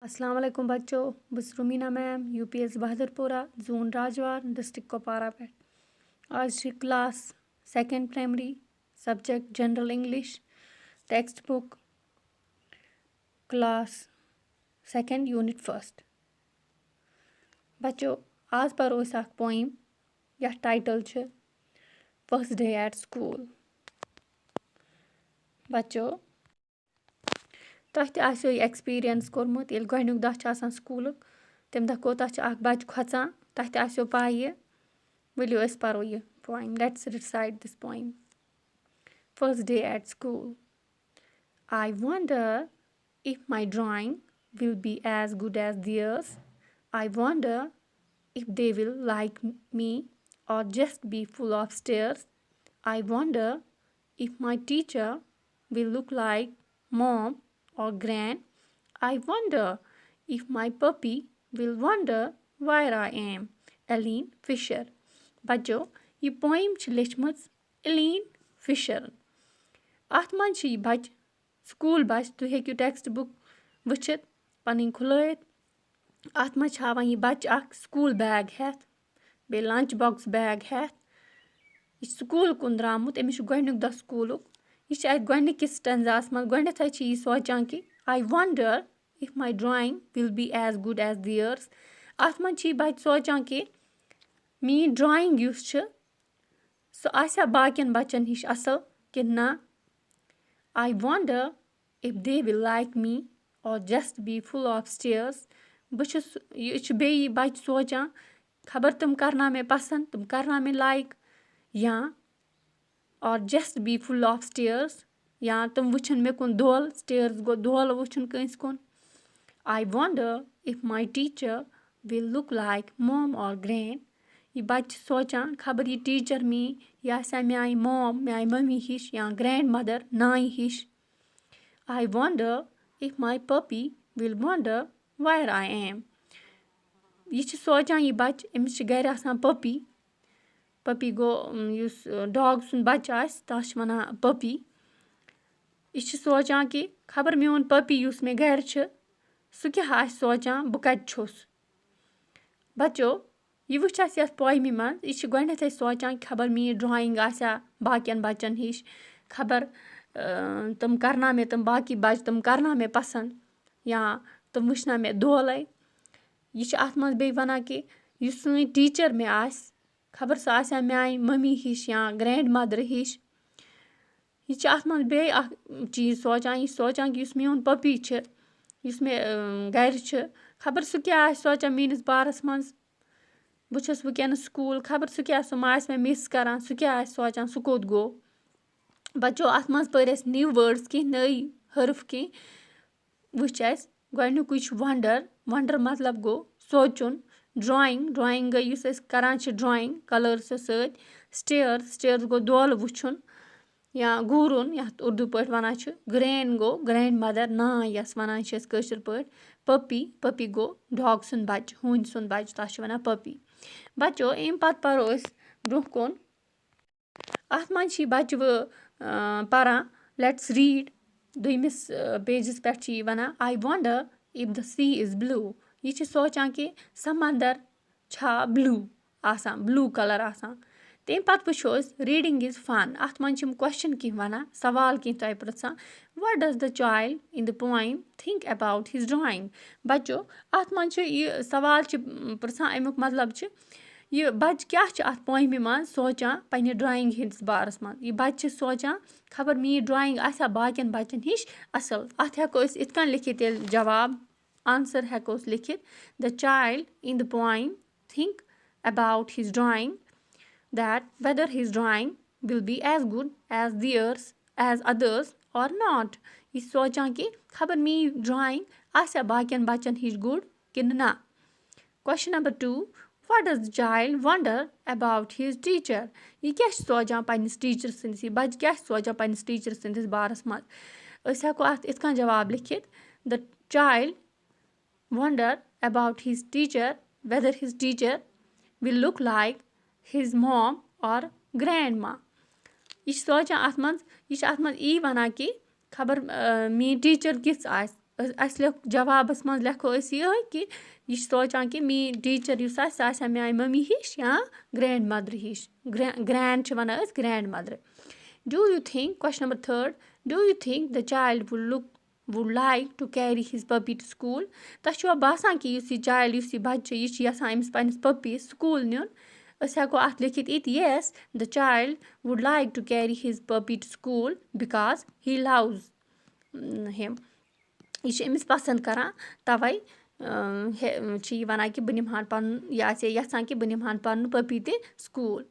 अस्सलाम वालेकुम बच्चों बस Rumina ma'am UPS Bahadurpura zone राजवार district Kupwara पे आज class second primary subject general English text book class second unit first बच्चों आज परो पोइम या title first day at school बच्चों तोह आसो एक्सपीरियंस कोर्मुत येल गोडनुक दह स्कूल तम दह कोता बच्चे खोचान तह आसो पाई वलियो अस परो यह poem let's recite this poem first day at school I wonder if my drawing will be as good as theirs. I wonder if they will like me or just be full of stares. I wonder if my teacher will look like mom or gran. I wonder if my puppy will wonder where I am. Eileen Fisher. बच्चों ये poem लेचमज एलीन Fisher अत मन बच school बच तुम हेकु text book वुचित पन खुलत अत मज हावान यह बच्चे स्कूल बैग हेत बे लंच बॉक्स बैग हेत यह स्कूल कुन द्रामुत अमिस गोडनुक दह स्कूल यह गोडनिकिस स्टेंजास मज गोडनेथ यह सोचान कि I wonder if my drawing will be as good as theirs अत मज बच्चे सोचान कि मीन ड्राइंग युस सो आसा बाकियन बच्चन हिश असल कि ना I wonder if they will like me or just be full of stares. यह बे बच्चे सोचान खबर तुम करना में पसंद तुम करना में लाइक या और just be full of stairs या तुम वुचन मे कुन दोल स्टेयर्स गो दोल वुचन कंस कुन आई wonder if my teacher will look like mom और ग्रैंड यह बच्चे सोचान खबर यह टीचर मी यह आसा म्यान मॉम म्यान मम्मी हिश या ग्रैंड मदर नाई हिश आई wonder if my puppy will wonder wire I am यह सोचान यह बच्चे अमिस गर आसान पपी पपी गो युस डॉग सुन बच्चे आस तस वनान पपी यह सोचान कि खबर मोन पपी युस मे गर सह क्या आस सोचान बह कत छुस बच्चों यह वुच अस पोइमि मज यह गोडनेथ सोचान खबर मीन ड्राइंग आसा बाकियन बच्चन हिश खबर तुम करना में तुम बाकी बच्चे तुम करना में पसंद या तुम वुचना में दोल यह अत मज बे वनान कि युस सन टीचर मे आस खबर सह आसा म्यान मम्मी हिश या ग्रैंड मदर हिश यह अत मज बे चीज सोचान यह सोचान कि युस मोन पपी युस मे गर खबर सह क्या आस सोचान मीनिस बारस मज बह छस वुकस स्कूल खबर सह क्या सह मा आस मे मिस करान सह क्या आस सोचान सह कोत गो बच्चों अत मज पर न्यू वर्ड्स की नई हर्फ की वुच अस गोडनुक वंडर वंडर मतलब गो सोचुन ड्राइंग ड्राइंग गई युस अस करान ड्राइंग कलर्स सत स्टेयर्स स्टेयर्स गो दोल वुचुन या घूरुन यथ उर्दू पट वनान ग्रैंड गो ग्रैंड मदर नाय यस वनान कशर पट पपी पपी गो डॉग सुन बच्चे हून सुन बच्चे तस वनान पपी बच्चों अम पत परो ब्रोह कुन अत मज बच्चे परान लेट्स रीड दुयमिस पेजस पे वनान I wonder if the sea is blue यह सोचान कि समंदर छा ब्लू आसान ब्लू कलर आसान तम पत वुचो रीडिंग इज फन अत मज क्वेश्चन कह वनान सवाल कह तुम पृछान what does the child in the poem think about his drawing बच्चों अत मज यह सवाल पृछान अमुक मतलब यह बच्चे क्या अत पोइमि मज सोचान पन्ने ड्राइंग हंदिस बारस मज यह बच्चे सोचान खबर मीन ड्राइंग आसा बाकियन बच्चन हिश असल अत हेको इत कन लिखित जवाब आंसर हेको लिखित the child in the poem think about his drawing that whether his drawing will be as good as theirs as others or not यह सोचान कि खबर मीन ड्राइंग आसा बाकियन बच्चन हिश गुड किन ना question number 2 what does the child wonder about his teacher यह क्या सोचान पन्निस teacher सन्दस यह बच्चे क्या सोचान पन्निस टीचर सन्दस बारस मज अस हेको अत इत कन जवाब लिखित the child wonder about his teacher whether his teacher will look like his mom or grandma यह सोचान अत मज यह अत मज यी वनान कि खबर मीन टीचर किस आस اَسہِ لیوٚکھ جوابَس منٛز لیکھو أسۍ یِہوٚے کہِ یہِ چھِ سونٛچان کہِ میٛٲنۍ ٹیٖچَر یُس آسہِ سۄ آسہِ ہا میٛانہِ مٔمی ہِش یا گرٛینٛڈ مَدرِ ہِش گرٛینٛڈ چھِ وَنان أسۍ grand مَدرِ. Do you think, question number 3, do you think the child would like to carry his puppy to school? تۄہہِ چھُوا باسان کہِ یُس یہِ چایلڈ یُس یہِ بَچہِ چھُ یہِ چھِ یَژھان أمِس پنٛنِس پٔپیٖز سکوٗل نیُن؟ أسۍ ہٮ۪کو اَتھ لیکھِتھ یِتہِ yes, the child would like to carry his puppy to school because he loves him. یہِ چھِ أمِس پَسنٛد کَران تَوَے چھِ یہِ وَنان کہِ بہٕ نِمہٕ ہان پَنُن یہِ آسہِ ہے یَژھان کہِ بہٕ نِمہٕ ہان پَنُن پٔپی تہِ سکوٗل.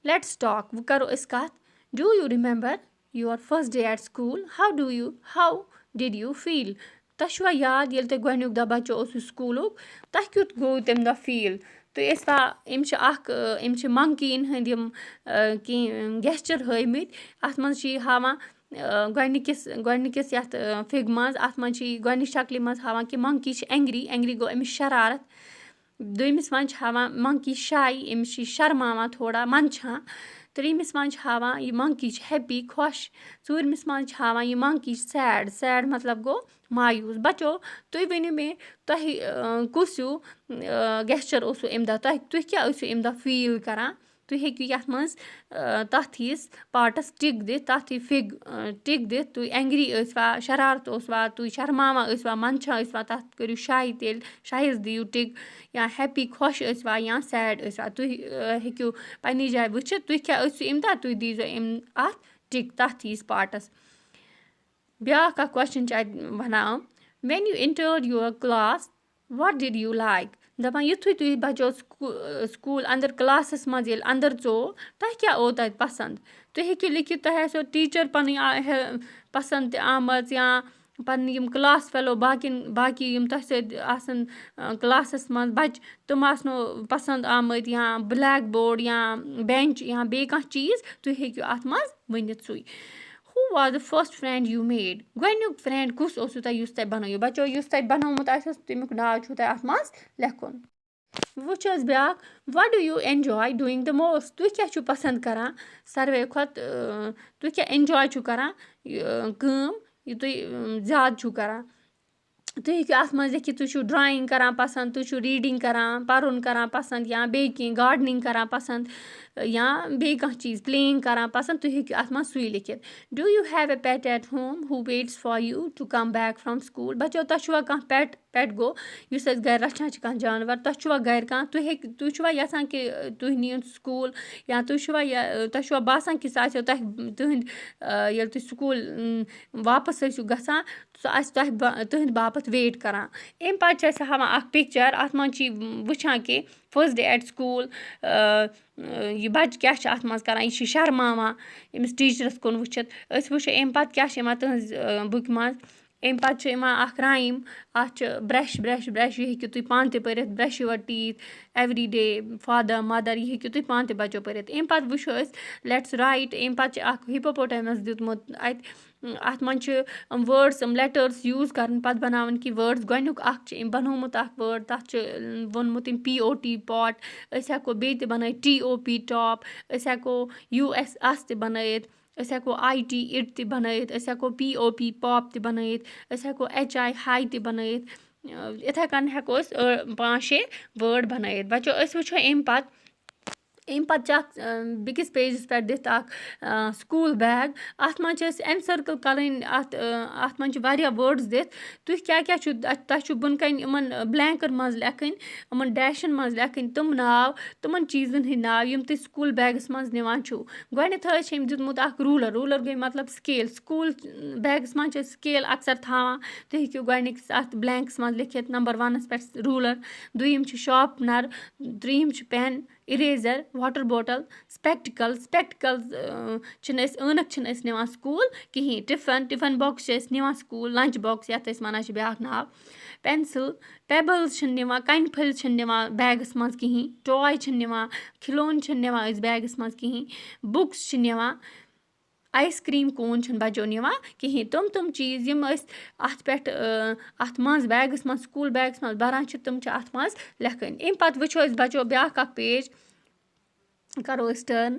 Let's talk. وۄنۍ کَرو أسۍ کَتھ. Do you remember your first day at school? How did you feel? تۄہہِ چھُوا یاد ییٚلہِ تۄہہِ گۄڈنیُک دۄہ بَچو اوسُو سکوٗلُک تۄہہِ کیُتھ گوٚو تَمہِ دۄہ فیٖل؟ تُہۍ أمۍ چھِ منکیٖن ہٕنٛدۍ یِم کینٛہہ گٮ۪سچَر ہٲومٕتۍ. اَتھ منٛز چھِ یہِ ہاوان گۄڈنِکِس یَتھ فِگ منٛز اَتھ منٛز چھِ یہِ گۄڈنِچ شکلہِ منٛز ہاوان کہِ منکی چھِ اینٛگری گوٚو أمِس شرارت. دوٚیمِس منٛز چھِ ہاوان منکی شاے أمِس چھِ یہِ شرماوان تھوڑا منٛدچھان. ترٛیٚیمِس منٛز چھِ ہاوان یہِ منکی چھِ ہیپی خۄش. ژوٗرمِس منٛز چھِ ہاوان یہِ منکی چھِ سیڈ مطلب گوٚو مایوٗس. بَچو تُہۍ ؤنِو مےٚ تۄہہِ کُس ہیوٗ گٮ۪سچَر اوسوُ اَمہِ دۄہ تُہۍ کیٛاہ ٲسِو اَمہِ دۄہ فیٖل کَران؟ تُہۍ ہیٚکِو یَتھ منٛز تَتھ ہِوِس پاٹَس ٹِک دِتھ تَتھ یہِ فِگ ٹِک دِتھ. تُہۍ اینٛگری ٲسوا شرارت اوسوا تُہۍ شرماوان ٲسوا منٛدچھان ٲسوا تَتھ کٔرِو شاے تیٚلہِ شایَس دِیِو ٹِک یا ہیپی خۄش ٲسوا یا سیڈ ٲسوا تُہۍ ہیٚکِو پنٛنہِ جایہِ وٕچھِتھ تُہۍ کیٛاہ ٲسِو اَمہِ دۄہ تُہۍ دیٖزیو اَتھ ٹِک تَتھ ہِوِس پاٹَس. بیٛاکھ اَکھ کوسچن چھِ اَتہِ وَنان وٮ۪ن you entered your class what did you like? دَپان یُتھُے تُہۍ بَچو سکوٗل اَندَر کٕلاسَس منٛز ییٚلہِ اَندَر ژوٚو تۄہہِ کیٛاہ اوٚو تَتہِ پَسنٛد؟ تُہۍ ہیٚکِو لیکھِتھ تۄہہِ آسیو ٹیٖچَر پَنٕنۍ پَسنٛد تہِ آمٕژ یا پَنٕنۍ یِم کٕلاس فیلو باقی یِم تۄہہِ سۭتۍ آسَن کٕلاسَس منٛز بَچہِ تِم آسنو پَسنٛد آمٕتۍ یا بٕلیک بوڈ یا بٮ۪نٛچ یا بیٚیہِ کانٛہہ چیٖز تُہۍ ہیٚکِو اَتھ منٛز ؤنِتھ سُے. Who was the first friend you made? گۄڈنیُک فرٛٮ۪نٛڈ کُس اوسوُ تۄہہِ یُس تۄہہِ بَنٲیِو؟ بَچو یُس تۄہہِ بَنومُت آسیو تَمیُک ناو چھُو تۄہہِ اَتھ منٛز لیکھُن. وٕچھ حظ بیٛاکھ what do you enjoy doing the most? تُہۍ کیٛاہ چھُو پَسنٛد کَران ساروٕے کھۄتہٕ تُہۍ کیٛاہ اٮ۪نجاے چھُو کَران کٲم یہِ تُہۍ زیادٕ چھُو کَران؟ تُہۍ ہیٚکِو اَتھ منٛز لیکھِتھ تُہۍ چھُو ڈرٛایِنٛگ کَران پَسنٛد تُہۍ چھُو ریٖڈِنٛگ کَران پَرُن کَران پَسنٛد یا بیٚیہِ کینٛہہ گاڈنِنٛگ کَران پَسنٛد یا بیٚیہِ کانٛہہ چیٖز پٕلینٛگ کَران پَسنٛد تُہۍ ہیٚکِو اَتھ منٛز سُے لیکھِتھ. Do you have a pet at home who waits for you to come back from school? بَچو تۄہہِ چھُوا کانٛہہ پٮ۪ٹ گوٚو یُس أسۍ گَرِ رَچھان چھِ کانٛہہ جانوَر تۄہہِ چھُوا گَرِ کانٛہہ تُہۍ چھُوا یَژھان کہِ تُہۍ نِیِو سکوٗل یا تُہۍ چھُوا باسان کہِ سُہ آسیو تۄہہِ تُہٕنٛدۍ ییٚلہِ تُہۍ سکوٗل واپَس ٲسِو گژھان سُہ آسہِ تۄہہِ تُہٕنٛدِ باپَتھ ویٹ کَران. اَمہِ پَتہٕ چھِ اَسہِ ہاوان اَکھ پِکچَر اَتھ منٛز چھِ یہِ وٕچھان کہِ فٔسٹ ڈے ایٹ سکوٗل یہِ بَچہِ کیٛاہ چھِ اَتھ منٛز کَران یہِ چھِ شرماوان أمِس ٹیٖچرَس کُن وٕچھِتھ. أسۍ وٕچھو اَمہِ پَتہٕ کیٛاہ چھِ یِوان تٕہٕنٛز بُکہِ منٛز. اَمہِ پَتہٕ چھُ یِوان اَکھ رایِم اَتھ چھِ برٛٮ۪ش یہِ ہیٚکِو تُہۍ پانہٕ تہِ پٔرِتھ brush your teeth every day father mother یہِ ہیٚکِو تُہۍ پانہٕ تہِ بَچو پٔرِتھ. اَمہِ پَتہٕ وٕچھو أسۍ لیٹٕس رایٹ اَمہِ پَتہٕ چھِ اَکھ ہِپوپوٹیمَس دیُتمُت اَتہِ اَتھ منٛز چھِ یِم وٲڈٕس یِم لیٹٲرٕس یوٗز کَرٕنۍ پَتہٕ بَناوٕنۍ کینٛہہ وٲڈٕس. گۄڈنیُک اَکھ چھِ أمۍ بَنومُت اَکھ وٲڈ تَتھ چھِ ووٚنمُت أمۍ POT پاٹ. أسۍ ہٮ۪کو بیٚیہِ تہِ بَنٲیِتھ TOP ٹاپ. أسۍ ہٮ۪کو US اَس تہِ بَنٲیِتھ. أسۍ ہٮ۪کو IT اِٹ تہِ بَنٲیِتھ. أسۍ ہٮ۪کو POP پاپ تہِ بَنٲیِتھ. أسۍ ہٮ۪کو HI ہاے تہِ بَنٲیِتھ. یِتھَے کٔنۍ ہٮ۪کو أسۍ 5-6 وٲڈ بَنٲیِتھ. بَچو أسۍ وٕچھو اَمہِ پَتہٕ چھِ اَکھ بیٚکِس پیجَس پٮ۪ٹھ دِتھ اَکھ سکوٗل بیگ. اَتھ منٛز چھِ أسۍ اٮ۪نسٔرکٕل کَرٕنۍ اَتھ منٛز چھِ واریاہ وٲڈٕس دِتھ. تُہۍ کیٛاہ چھُ تۄہہِ چھُ بۄنہٕ کَنۍ یِمَن بٕلینکَن منٛز لیکھٕنۍ یِمَن ڈیشَن منٛز لیکھٕنۍ تِم ناو تِمَن چیٖزَن ہٕنٛدۍ ناو یِم تُہۍ سکوٗل بیگَس منٛز نِوان چھُو. گۄڈنٮ۪تھ حظ چھِ أمۍ دیُتمُت اَکھ روٗلَر گٔے مطلب سکیل. سکوٗل بیگَس منٛز چھِ أسۍ سکیل اَکثر تھاوان. تُہۍ ہیٚکِو گۄڈنِکِس اَتھ بٕلینکَس منٛز لیکھِتھ نمبر 1 پٮ۪ٹھ روٗلَر. دوٚیِم چھِ شاپنَر. ترٛیٚیِم چھِ پٮ۪ن اِریزَر واٹَر بوٹَل سپٮ۪کٹِکَلٕز چھِنہٕ أسۍ عٲنَکھ چھِنہٕ أسۍ نِوان سکوٗل کِہیٖنۍ. ٹِفَن بۄکٕس چھِ أسۍ نِوان سکوٗل لنٛچ بۄکٕس یَتھ أسۍ وَنان چھِ بیٛاکھ ناو. پٮ۪نسِل پیبٕلز چھِنہٕ نِوان کَنہِ پھٔلۍ چھِنہٕ نِوان بیگَس منٛز کِہیٖنۍ. ٹاے چھِنہٕ نِوان کھِلوٗن چھِنہٕ نِوان أسۍ بیگَس منٛز کِہیٖنۍ. بُکٕس چھِ نِوان. آیِس کرٛیٖم کوٗن چھِنہٕ بَچو نِوان کِہیٖنۍ. تِم چیٖز یِم أسۍ اَتھ پٮ۪ٹھ اَتھ منٛز بیگَس منٛز سکوٗل بیگَس منٛز بَران چھِ تِم چھِ اَتھ منٛز لیکھٕنۍ. اَمہِ پَتہٕ وٕچھو أسۍ بَچو بیٛاکھ اَکھ پیج کَرو أسۍ ٹٔرٕن.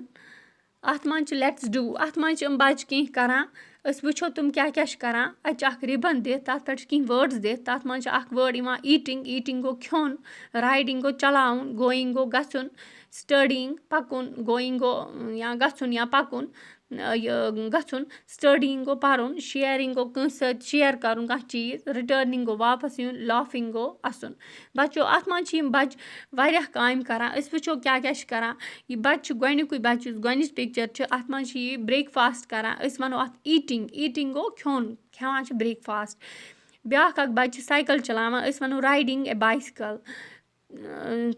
اَتھ منٛز چھِ لیٹٕس ڈوٗ. اَتھ منٛز چھِ یِم بَچہِ کینٛہہ کَران أسۍ وٕچھو تِم کیٛاہ چھِ کَران. اَتہِ چھِ اَکھ رِبَن دِتھ تَتھ پٮ۪ٹھ چھِ کینٛہہ وٲڈٕز دِتھ. تَتھ منٛز چھِ اَکھ وٲڈ یِوان ایٖٹِنٛگ گوٚو کھیوٚن, رایڈِنٛگ گوٚو چلاوُن, گویِنٛگ گوٚو گژھُن, سٹڈیِنٛگ پَکُن, گویِنٛگ گوٚو یا گژھُن یا پَکُن, گژھُن, سٹڈیِنٛگ گوٚو پَرُن, شِیَرِنٛگ گوٚو کٲنٛسہِ سۭتۍ شِیَر کَرُن کانٛہہ چیٖز, رِٹٲرنِنٛگ گوٚو واپَس یُن, لافِنٛگ گوٚو اَسُن. بَچو اَتھ منٛز چھِ یِم بَچہِ واریاہ کامہِ کَران. أسۍ وٕچھو کیٛاہ چھِ کَران. یہِ بَچہِ چھُ گۄڈنیُکُے بَچہِ یُس گۄڈنِچ پِکچَر چھِ اَتھ منٛز چھِ یہِ برٛیک فاسٹ کَران. أسۍ وَنو اَتھ ایٖٹِنٛگ گوٚو کھیوٚن, کھٮ۪وان چھِ برٛیک فاسٹ. بیٛاکھ اَکھ بَچہِ چھِ سایکَل چلاوان. أسۍ وَنو رایڈِنٛگ اے بایسِکَل.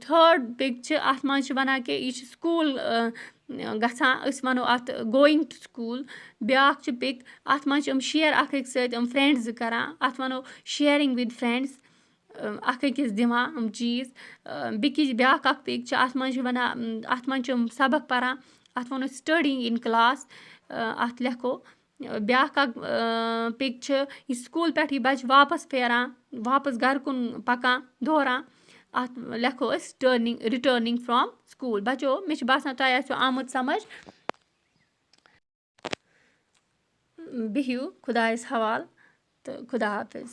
تھٲڈ پِک چھِ اَتھ منٛز چھِ وَنان کہِ یہِ چھِ سکوٗل گژھان. أسۍ وَنو اَتھ گویِنٛگ ٹُو سکوٗل. بیٛاکھ چھِ پِک اَتھ منٛز چھِ یِم شِیر اَکھ أکِس سۭتۍ یِم فرٛٮ۪نٛڈ زٕ کَران. اَتھ وَنو شِیَرِنٛگ وِد فرٛٮ۪نٛڈٕز, اَکھ أکِس دِوان یِم چیٖز. بیٛاکھ اَکھ پِک چھِ اَتھ منٛز چھِ وَنان اَتھ منٛز چھِ یِم سبق پَران. اَتھ وَنو سٹڈیِنٛگ اِن کٕلاس, اَتھ لیکھو. بیٛاکھ اَکھ پِک چھِ یہِ سکوٗل پٮ۪ٹھ یہِ بَچہِ واپَس پھیران, واپَس گَرٕ کُن پَکان دوران, اَتھ لیکھو أسۍ رِٹٲرنِنٛگ فرٛام سکوٗل. بَچو مےٚ چھِ باسان تۄہہِ آسیو آمُت سَمٕجھ. بِہِو خۄدایَس حوالہٕ تہٕ خُدا حافِظ.